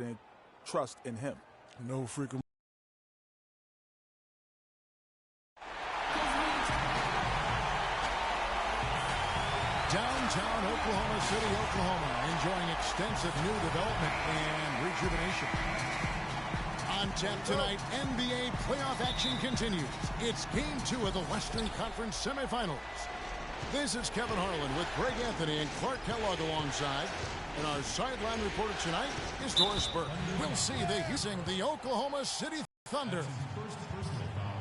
and trust in him. No freaking. Downtown Oklahoma City, Oklahoma, enjoying extensive new development and rejuvenation. On tap tonight, NBA playoff action continues. It's Game 2 of the Western Conference semifinals. This is Kevin Harlan with Greg Anthony and Clark Kellogg alongside. And our sideline reporter tonight is Doris Burke. We'll see the Oklahoma City Thunder.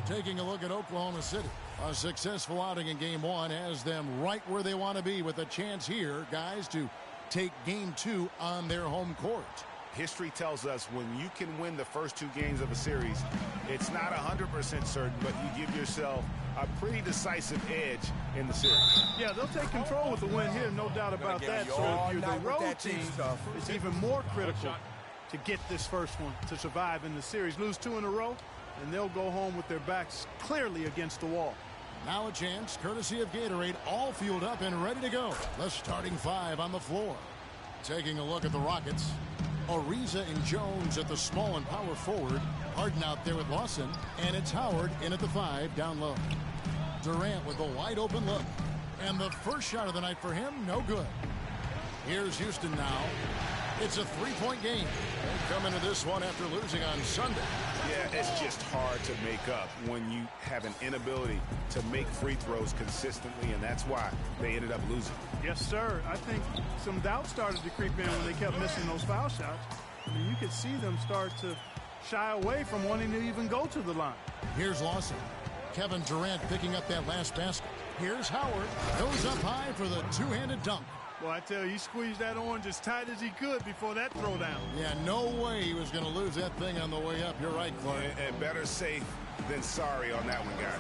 Taking a look at Oklahoma City. A successful outing in Game 1 has them right where they want to be with a chance here, guys, to take Game 2 on their home court. History tells us when you can win the first 2 games of a series, it's not 100% certain, but you give yourself a pretty decisive edge in the series. Yeah, they'll take control with the win here, no doubt about that. So if you're the road team, it's even more critical to get this first one to survive in the series. Lose 2 in a row, and they'll go home with their backs clearly against the wall. Now a chance, courtesy of Gatorade, all fueled up and ready to go. The starting 5 on the floor. Taking a look at the Rockets. Ariza and Jones at the small and power forward. Harden out there with Lawson. And it's Howard in at the 5 down low. Durant with a wide open look. And the first shot of the night for him, no good. Here's Houston now. It's a 3-point game. They come into this one after losing on Sunday. Yeah, it's just hard to make up when you have an inability to make free throws consistently, and that's why they ended up losing. Yes, sir. I think some doubt started to creep in when they kept missing those foul shots. I mean, you could see them start to shy away from wanting to even go to the line. Here's Lawson. Kevin Durant picking up that last basket. Here's Howard. Goes up high for the two-handed dunk. Well, I tell you, he squeezed that orange as tight as he could before that throwdown. Yeah, no way he was going to lose that thing on the way up. You're right, Clark. And better safe than sorry on that one, guys.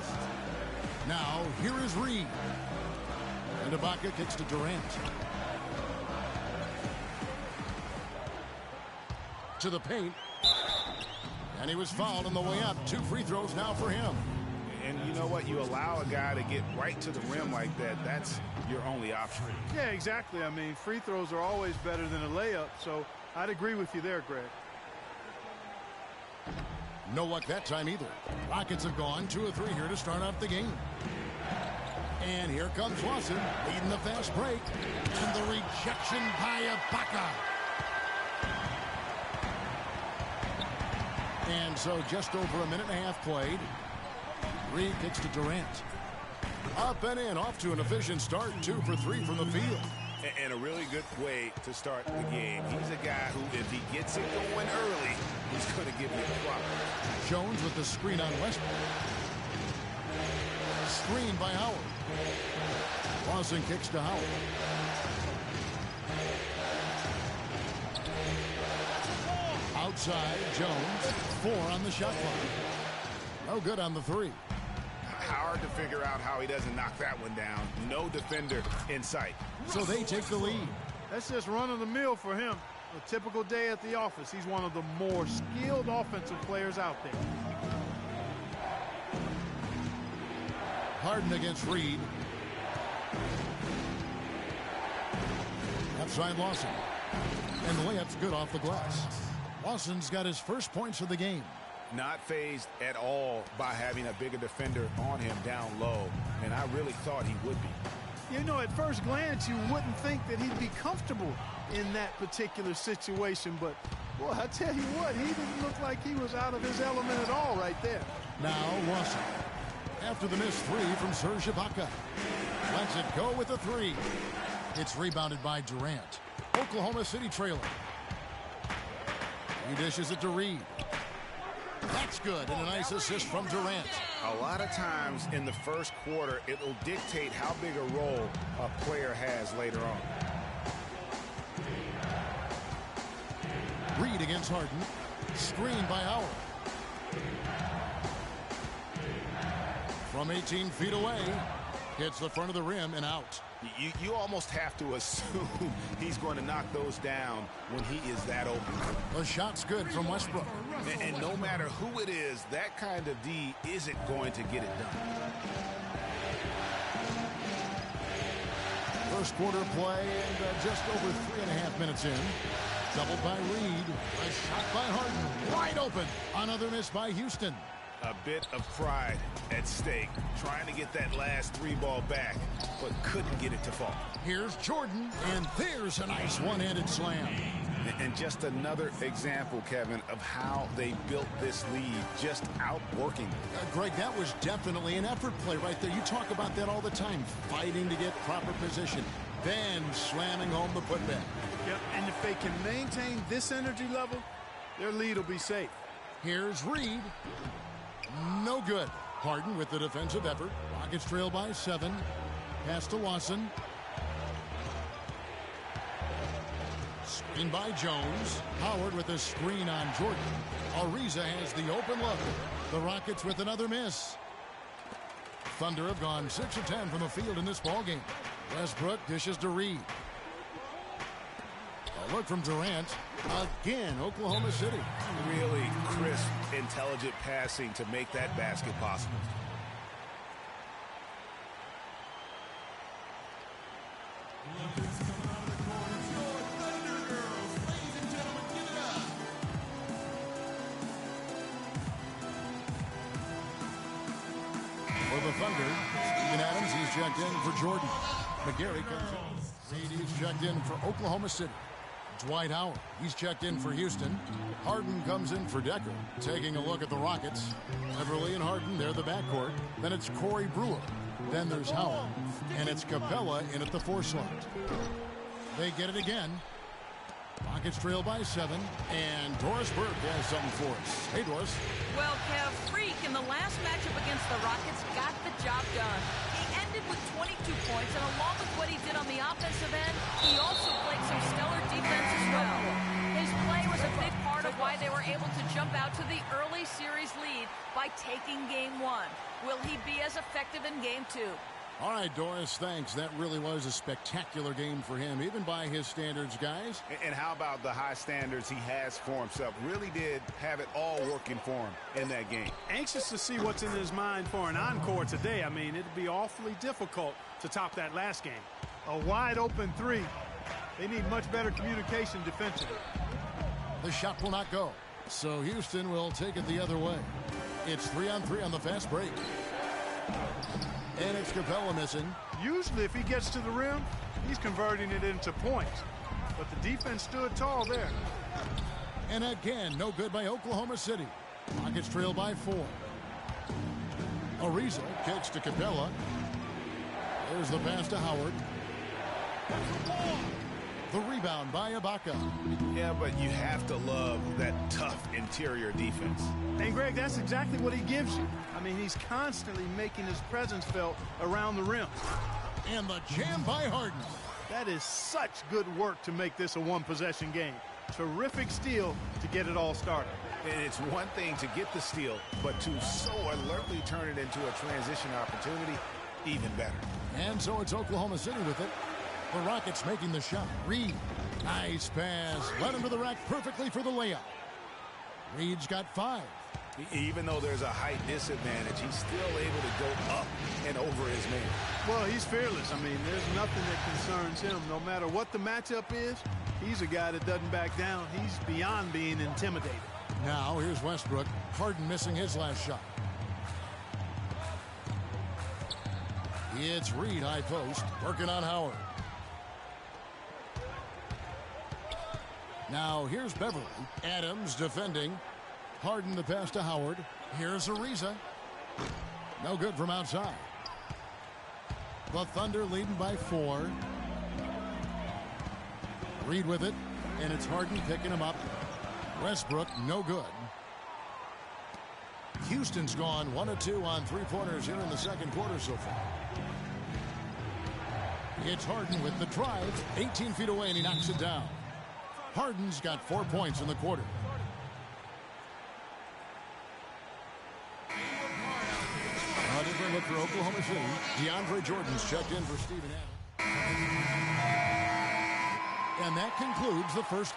Now, here is Reed. And Ibaka kicks to Durant. To the paint. And he was fouled on the way up. 2 free throws now for him. And you know what? You allow a guy to get right to the rim like that. That's your only option. Yeah, exactly. I mean, free throws are always better than a layup. So I'd agree with you there, Greg. No luck that time either. Rockets have gone 2 of 3 here to start off the game. And here comes Lawson leading the fast break. And the rejection by Ibaka. And so just over a minute and a half played. Reed kicks to Durant. Up and in, off to an efficient start. 2 for 3 from the field. And a really good way to start the game. He's a guy who, if he gets it going early, he's going to give you a problem. Jones with the screen on Westbrook. Screen by Howard. Lawson kicks to Howard. Outside, Jones. 4 on the shot clock. No good on the 3. Hard to figure out how he doesn't knock that one down. No defender in sight. So they take the lead. That's just run of the mill for him. A typical day at the office. He's one of the more skilled offensive players out there. Harden against Reed. Outside Lawson. And the layup's good off the glass. Lawson's got his first points of the game. Not fazed at all by having a bigger defender on him down low. And I really thought he would be. You know, at first glance, you wouldn't think that he'd be comfortable in that particular situation. But, boy, I tell you what, he didn't look like he was out of his element at all right there. Now Lawson. After the missed 3 from Serge Ibaka. Lets it go with a 3. It's rebounded by Durant. Oklahoma City trailing. He dishes it to Reed. That's good, and a nice assist from Durant. A lot of times in the first quarter, it will dictate how big a role a player has later on. Reed against Harden. Screen by Howard. From 18 feet away. Hits the front of the rim and out. You almost have to assume he's going to knock those down when he is that open. The shot's good from Westbrook. And no matter who it is, that kind of D isn't going to get it done. First quarter play and just over 3.5 minutes in. Doubled by Reed. A shot by Harden. Wide open. Another miss by Houston. A bit of pride at stake, trying to get that last three ball back, but couldn't get it to fall. Here's Jordan, and there's a nice one-handed slam. And just another example, Kevin, of how they built this lead, just outworking them. Greg, that was definitely an effort play right there. You talk about that all the time, fighting to get proper position, then slamming home the putback. Yep, and if they can maintain this energy level, their lead will be safe. Here's Reed. No good. Harden with the defensive effort. Rockets trail by 7. Pass to Lawson. Screen by Jones. Howard with a screen on Jordan. Ariza has the open look. The Rockets with another miss. Thunder have gone 6 of 10 from the field in this ballgame. Westbrook dishes to Reed. A look from Durant. Again, Oklahoma City. Really crisp, intelligent passing to make that basket possible. For the Thunder, Steven Adams, he's checked in for Jordan. McGarry comes in. Reed, he's checked in for Oklahoma City. Dwight Howard, he's checked in for Houston. Harden comes in for Decker. Taking a look at the Rockets. Beverly and Harden, they're the backcourt. Then it's Corey Brewer. Then there's Howard. And it's Capella in at the 4 slot. They get it again. Rockets trail by 7. And Doris Burke has something for us. Hey, Doris. Well, Kev, Freak in the last matchup against the Rockets got the job done. He ended with 22 points, and along with what he did on the offensive end, he also played some stellar defense as well. His play was a big part of why they were able to jump out to the early series lead by taking Game 1. Will he be as effective in Game 2? All right, Doris, thanks. That really was a spectacular game for him, even by his standards, guys. And how about the high standards he has for himself? Really did have it all working for him in that game. Anxious to see what's in his mind for an encore today. I mean, it'd be awfully difficult to top that last game. A wide open 3. They need much better communication defensively. The shot will not go, so Houston will take it the other way. It's 3-on-3 on the fast break. And it's Capella missing. Usually if he gets to the rim, he's converting it into points. But the defense stood tall there. And again, no good by Oklahoma City. Rockets trail by 4. Ariza kicks to Capella. There's the pass to Howard. The rebound by Ibaka. Yeah, but you have to love that tough interior defense. And, Greg, that's exactly what he gives you. I mean, he's constantly making his presence felt around the rim. And the jam by Harden. That is such good work to make this a one-possession game. Terrific steal to get it all started. And it's one thing to get the steal, but to so alertly turn it into a transition opportunity, even better. And so it's Oklahoma City with it. The Rockets making the shot. Reed, nice pass. Led him to the rack perfectly for the layup. Reed's got 5. Even though there's a height disadvantage, he's still able to go up and over his man. Well, he's fearless. I mean, there's nothing that concerns him. No matter what the matchup is, he's a guy that doesn't back down. He's beyond being intimidated. Now, here's Westbrook. Harden missing his last shot. It's Reed, high post, working on Howard. Now, here's Beverly. Adams defending. Harden the pass to Howard. Here's Ariza. No good from outside. The Thunder leading by 4. Reed with it, and it's Harden picking him up. Westbrook, no good. Houston's gone 1 of 2 on 3-pointers here in the second quarter so far. It's Harden with the drive. 18 feet away, and he knocks it down. Harden's got 4 points in the quarter. A different look for Oklahoma City. DeAndre Jordan's checked in for Steven Adams. And that concludes the first.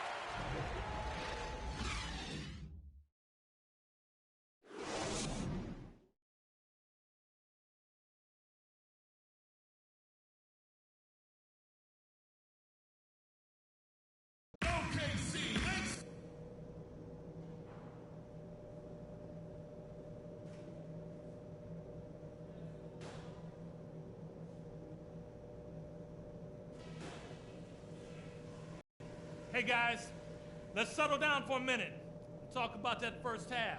Okay, guys, let's settle down for a minute and talk about that first half.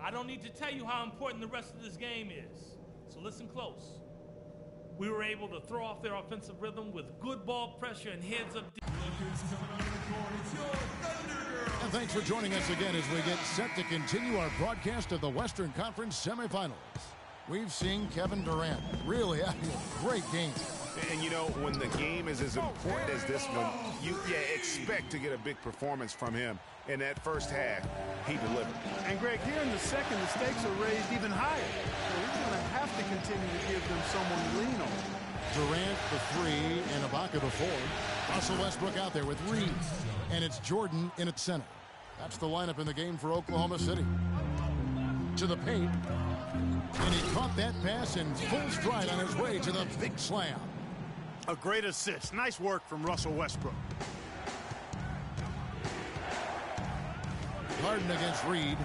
I don't need to tell you how important the rest of this game is, so listen close. We were able to throw off their offensive rhythm with good ball pressure and heads up. And thanks for joining us again as we get set to continue our broadcast of the Western Conference semifinals. We've seen Kevin Durant really having a great game. And you know, when the game is as important as this one, you expect to get a big performance from him. In that first half, he delivered. And Greg, here in the second, the stakes are raised even higher. So he's going to have to continue to give them someone to lean on. Durant the 3 and Ibaka the 4. Russell Westbrook out there with Reed. And it's Jordan in at center. That's the lineup in the game for Oklahoma City. To the paint. And he caught that pass in full stride on his way to the big slam. A great assist. Nice work from Russell Westbrook. Harden against Reed.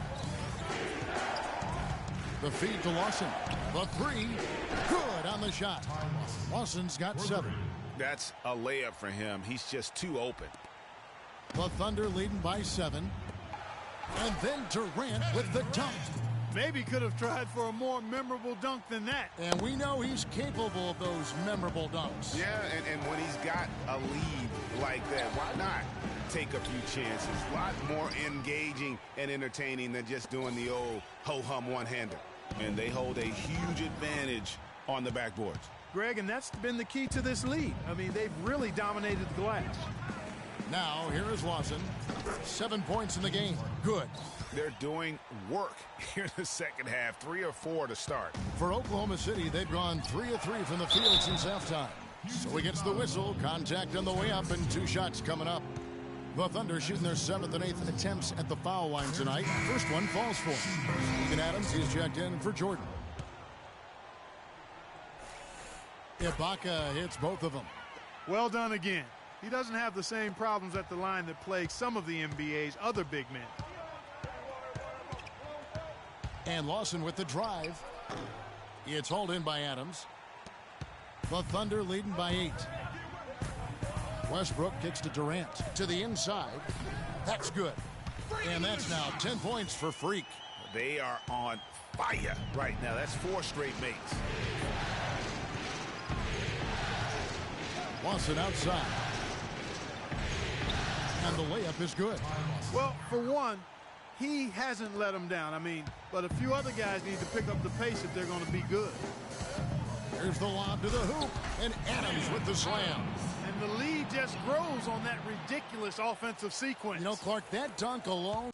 The feed to Lawson. The 3. Good on the shot. Lawson's got 7. That's a layup for him. He's just too open. The Thunder leading by 7. And then Durant with the dunk. Maybe could have tried for a more memorable dunk than that. And we know he's capable of those memorable dunks. Yeah, and when he's got a lead like that, why not take a few chances? A lot more engaging and entertaining than just doing the old ho-hum one-hander. And they hold a huge advantage on the backboards. Greg, and that's been the key to this lead. I mean, they've really dominated the glass. Now, here is Lawson. 7 points in the game. Good. They're doing work here in the second half. 3 or 4 to start. For Oklahoma City, they've gone 3 of 3 from the field since halftime. So he gets the whistle. Contact on the way up and 2 shots coming up. The Thunder shooting their 7th and 8th attempts at the foul line tonight. First one falls for him. Steven Adams, he's checked in for Jordan. Ibaka hits both of them. Well done again. He doesn't have the same problems at the line that plague some of the NBA's other big men. And Lawson with the drive. It's hauled in by Adams. The Thunder leading by 8. Westbrook kicks to Durant. To the inside. That's good. And that's now 10 points for Freak. They are on fire right now. That's 4 straight makes. Lawson outside. And the layup is good. Well, for one, he hasn't let them down. I mean, but a few other guys need to pick up the pace if they're going to be good. Here's the lob to the hoop. And Adams with the slam. And the lead just grows on that ridiculous offensive sequence. You know, Clark, that dunk alone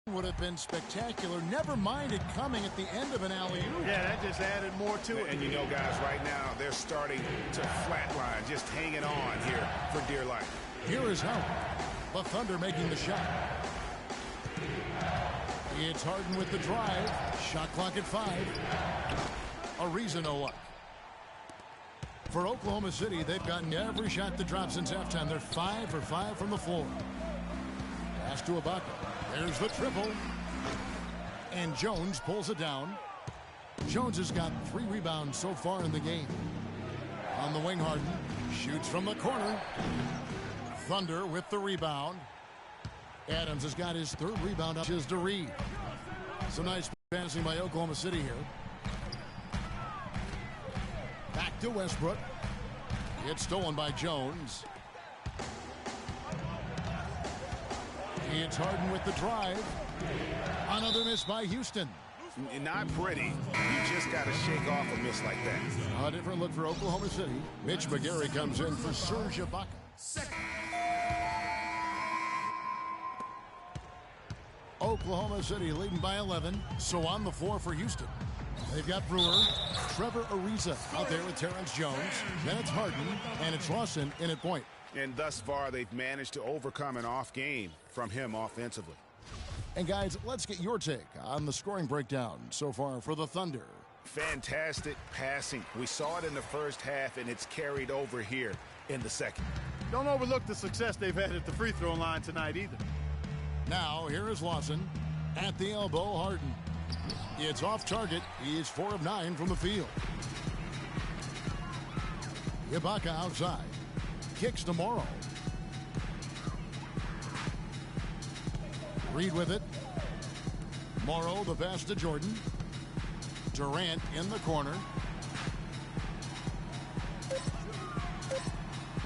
would have been spectacular. Never mind it coming at the end of an alley-oop. Yeah, that just added more to it. And you know, guys, right now, they're starting to flatline, just hanging on here for dear life. Here is Howard. The Thunder making the shot. It's Harden with the drive. Shot clock at 5. Ariza no luck. For Oklahoma City, they've gotten every shot that dropped since halftime. They're 5 for 5 from the floor. Pass to Ibaka. There's the triple. And Jones pulls it down. Jones has got 3 rebounds so far in the game. On the wing, Harden shoots from the corner. Thunder with the rebound. Adams has got his 3rd rebound up. Is to Reed. Some nice passing by Oklahoma City here. Back to Westbrook. It's stolen by Jones. It's Harden with the drive. Another miss by Houston. Not pretty. You just got to shake off a miss like that. A different look for Oklahoma City. Mitch McGary comes in for Serge Ibaka. Oklahoma City leading by 11. So on the floor for Houston. They've got Brewer, Trevor Ariza out there with Terrence Jones. Then it's Harden, and it's Lawson in at point. And thus far, they've managed to overcome an off game from him offensively. And guys, let's get your take on the scoring breakdown so far for the Thunder. Fantastic passing. We saw it in the first half, and it's carried over here in the second. Don't overlook the success they've had at the free throw line tonight either. Now, here is Lawson. At the elbow, Harden. It's off target. He is 4 of 9 from the field. Ibaka outside. Kicks to Morrow. Reed with it. Morrow, the pass to Jordan. Durant in the corner.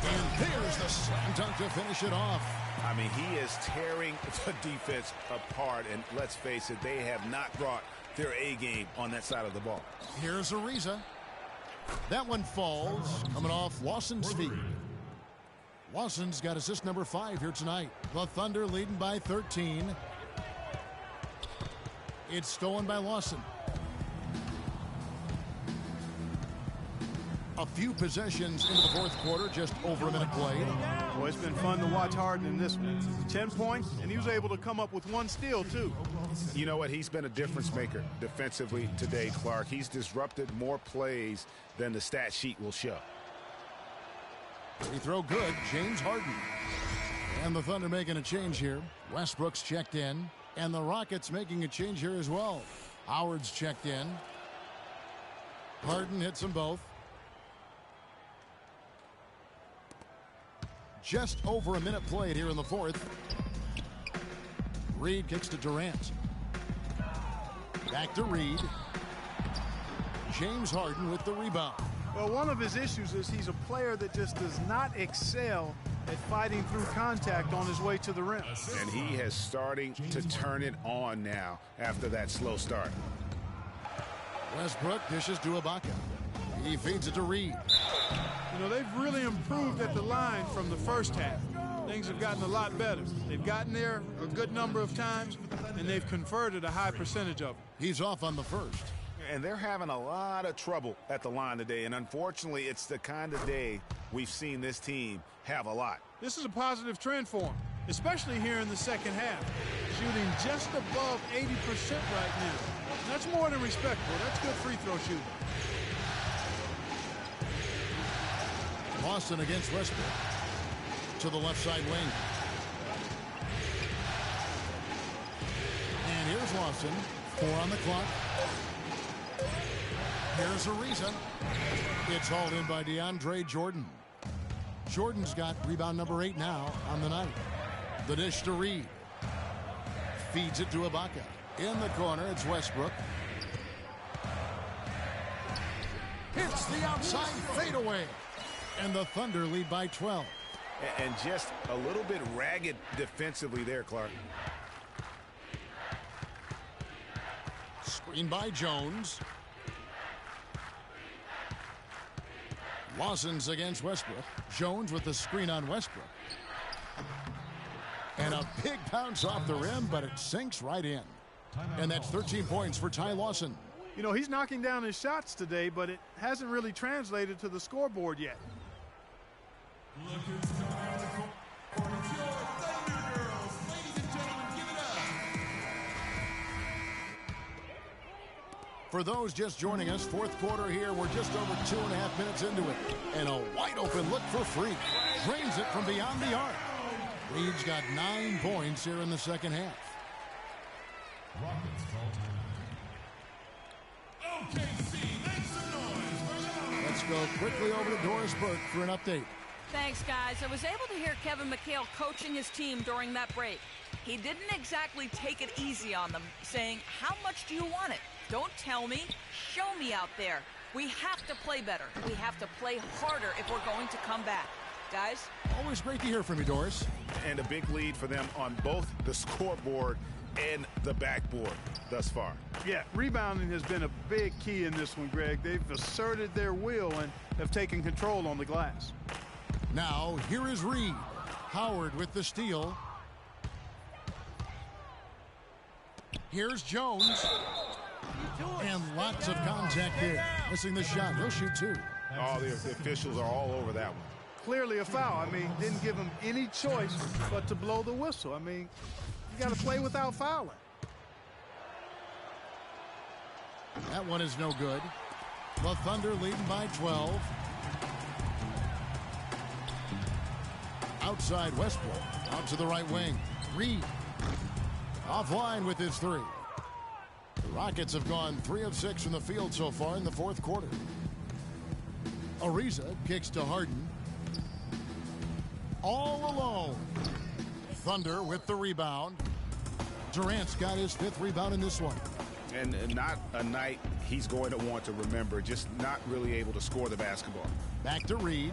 And there's the slam dunk to finish it off. I mean, he is tearing the defense apart, and let's face it, they have not brought their A game on that side of the ball. Here's Ariza. That one falls, coming off Lawson's feet. Lawson's got assist number 5 here tonight. The Thunder leading by 13. It's stolen by Lawson. A few possessions into the fourth quarter, just over a minute played. Well, it's been fun to watch Harden in this one. 10 points, and he was able to come up with 1 steal, too. You know what? He's been a difference maker defensively today, Clark. He's disrupted more plays than the stat sheet will show. Free throw good, James Harden. And the Thunder making a change here. Westbrook's checked in, and the Rockets making a change here as well. Howard's checked in. Harden hits them both. Just over a minute played here in the fourth. Reed kicks to Durant. Back to Reed. James Harden with the rebound. Well, one of his issues is he's a player that just does not excel at fighting through contact on his way to the rim. And he is starting to turn it on now after that slow start. Westbrook dishes to Ibaka. He feeds it to Reed. You know, they've really improved at the line from the first half. Things have gotten a lot better. They've gotten there a good number of times, and they've converted a high percentage of them. He's off on the first. And they're having a lot of trouble at the line today, and unfortunately, it's the kind of day we've seen this team have a lot. This is a positive trend for them, especially here in the second half. Shooting just above 80% right now. That's more than respectable. That's good free throw shooting. Lawson against Westbrook. To the left side wing. And here's Lawson. 4 on the clock. Here's Ariza. It's hauled in by DeAndre Jordan. Jordan's got rebound number 8 now on the night. The dish to Reed. Feeds it to Ibaka. In the corner, it's Westbrook. Hits the outside fadeaway. And the Thunder lead by 12. And just a little bit ragged defensively there, Clark. Screen by Jones. Lawson's against Westbrook. Jones with the screen on Westbrook. And a big bounce off the rim, but it sinks right in. And that's 13 points for Ty Lawson. You know, he's knocking down his shots today, but it hasn't really translated to the scoreboard yet. For those just joining us, fourth quarter here, we're just over 2.5 minutes into it. And a wide open look for Freak. Drains it from beyond the arc. Reed's got 9 points here in the second half. Let's go quickly over to Doris Burke for an update. Thanks, guys. I was able to hear Kevin McHale coaching his team during that break. He didn't exactly take it easy on them, saying, "How much do you want it? Don't tell me. Show me out there. We have to play better. We have to play harder if we're going to come back." Guys? Always great to hear from you, Doris. And a big lead for them on both the scoreboard and the backboard thus far. Yeah, rebounding has been a big key in this one, Greg. They've asserted their will and have taken control on the glass. Now, here is Reed. Howard with the steal. Here's Jones. And lots of contact there. Missing the shot. He'll shoot 2. Oh, the officials are all over that one. Clearly a foul. I mean, didn't give him any choice but to blow the whistle. I mean, you got to play without fouling. That one is no good. The Thunder leading by 12. Outside Westbrook. Out to the right wing. Reed. Offline with his 3. The Rockets have gone 3 of 6 from the field so far in the fourth quarter. Ariza kicks to Harden. All alone. Thunder with the rebound. Durant's got his 5th rebound in this one. And not a night he's going to want to remember, just not really able to score the basketball. Back to Reed.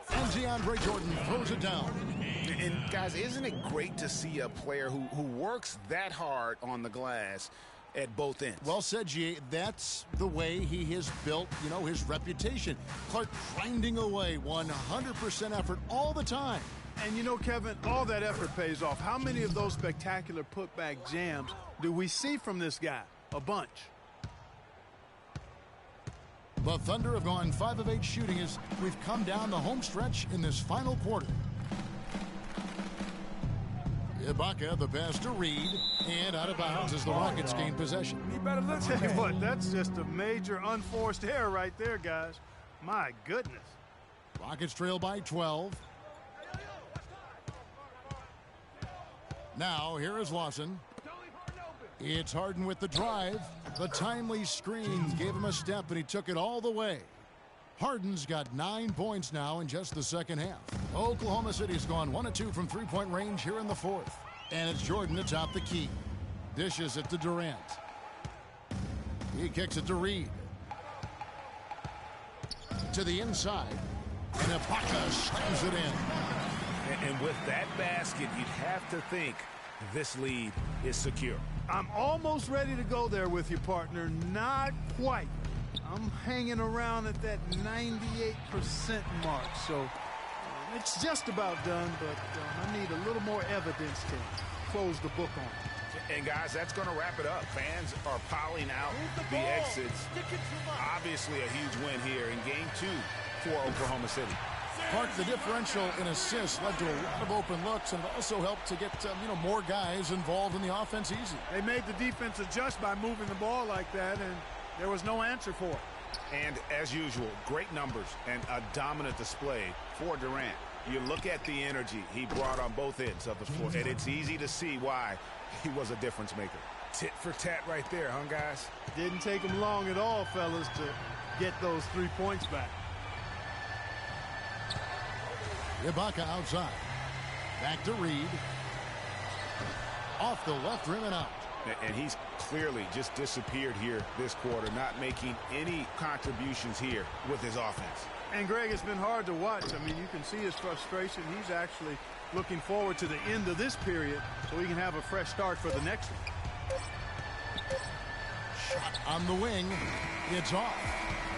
And DeAndre Jordan throws it down. And guys, isn't it great to see a player who works that hard on the glass at both ends? Well said, G. That's the way he has built, his reputation. Clark grinding away, 100% effort all the time. And Kevin, all that effort pays off. How many of those spectacular putback jams do we see from this guy? A bunch. The Thunder have gone 5 of 8 shooting as we've come down the home stretch in this final quarter. Ibaka, the pass to Reed, and out of bounds as the Rockets gain possession. I'll tell you what, that's just a major unforced error right there, guys. My goodness. Rockets trail by 12. Now, here is Lawson. It's Harden with the drive. The timely screen gave him a step, and he took it all the way. Harden's got 9 points now in just the second half. Oklahoma City's gone 1 of 2 from three-point range here in the fourth. And it's Jordan to top the key. Dishes it to Durant. He kicks it to Reed. To the inside. And Ibaka slams it in. And with that basket, you'd have to think this lead is secure. I'm almost ready to go there with you, partner. Not quite. I'm hanging around at that 98% mark, so it's just about done, but I need a little more evidence to close the book on it. And guys, that's going to wrap it up. Fans are piling out the exits. Obviously a huge win here in Game 2 for Oklahoma City. Clark, the differential in assists led to a lot of open looks, and it also helped to get more guys involved in the offense easy. They made the defense adjust by moving the ball like that, and there was no answer for it. And as usual, great numbers and a dominant display for Durant. You look at the energy he brought on both ends of the floor, and it's easy to see why he was a difference maker. Tit for tat right there, huh, guys? Didn't take him long at all, fellas, to get those 3 points back. Ibaka outside. Back to Reed. Off the left rim and out. And he's clearly just disappeared here this quarter, not making any contributions here with his offense. And, Greg, it's been hard to watch. I mean, you can see his frustration. He's actually looking forward to the end of this period so he can have a fresh start for the next one. Shot on the wing. It's off.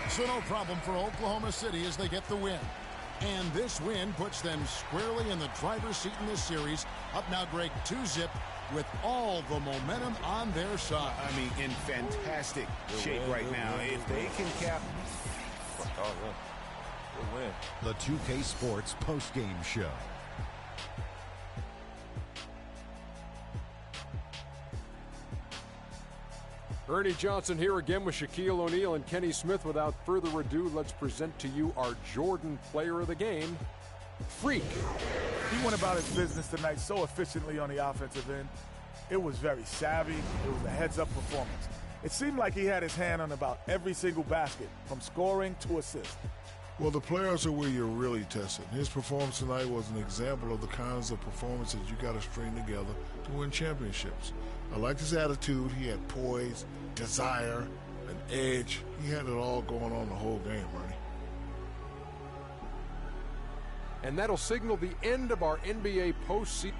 So no problem for Oklahoma City as they get the win. And this win puts them squarely in the driver's seat in this series. Up now, Greg, 2-zip with all the momentum on their side. I mean, in fantastic shape right now. If they can cap... Good win. The 2K Sports postgame show. Ernie Johnson here again with Shaquille O'Neal and Kenny Smith. Without further ado, let's present to you our Jordan player of the game, Freak. He went about his business tonight so efficiently on the offensive end. It was very savvy. It was a heads-up performance. It seemed like he had his hand on about every single basket, from scoring to assist. Well, the players are where you're really tested. His performance tonight was an example of the kinds of performances you got to string together to win championships. I liked his attitude. He had poise, desire, an edge. He had it all going on the whole game, Ernie. And that'll signal the end of our NBA postseason.